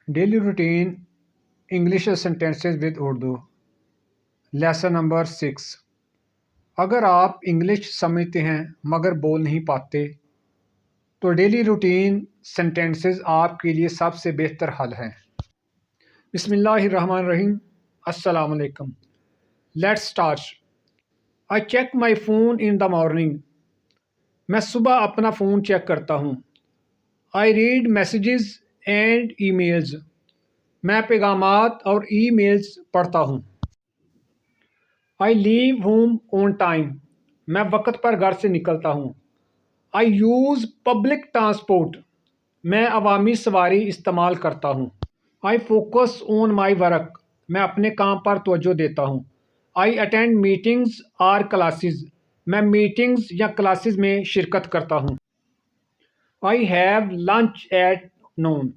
Daily routine English sentences with Urdu lesson number 6۔ اگر آپ English سمجھتے ہیں مگر بول نہیں پاتے تو ڈیلی روٹین سینٹینسز آپ کے لیے سب سے بہتر حل ہے۔ بسم اللہ الرحمن الرحیم۔ السلام علیکم۔ Let's start. I check my phone in the morning. میں صبح اپنا فون چیک کرتا ہوں۔ I read messages and emails. میں پیغامات اور ای میلز پڑھتا ہوں۔ I leave home on time. میں وقت پر گھر سے نکلتا ہوں۔ I use public transport. میں عوامی سواری استعمال کرتا ہوں۔ I focus on my work. میں اپنے کام پر توجہ دیتا ہوں۔ آئی اٹینڈ میٹنگز اور کلاسز۔ میں میٹنگز یا کلاسز میں شرکت کرتا ہوں۔ آئی ہیو لنچ ایٹ نون۔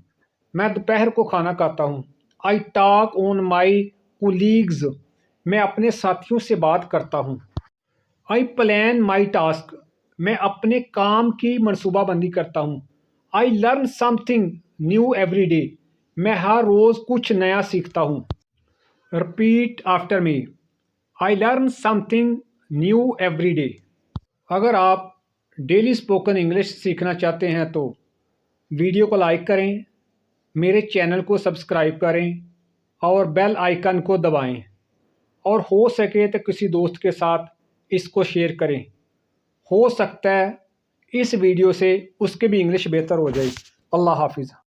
میں دوپہر کو کھانا کھاتا ہوں۔ I talk on my colleagues. میں اپنے ساتھیوں سے بات کرتا ہوں۔ I plan my task. میں اپنے کام کی منصوبہ بندی کرتا ہوں۔ I learn some thing new every day. میں ہر روز کچھ نیا سیکھتا ہوں۔ Repeat after me. I learn some thing new every day. اگر آپ ڈیلی اسپوکن انگلش سیکھنا چاہتے ہیں تو ویڈیو کو لائک کریں، میرے چینل کو سبسکرائب کریں اور بیل آئیکن کو دبائیں، اور ہو سکے تو کسی دوست کے ساتھ اس کو شیئر کریں۔ ہو سکتا ہے اس ویڈیو سے اس کے بھی انگلش بہتر ہو جائے۔ اللہ حافظ۔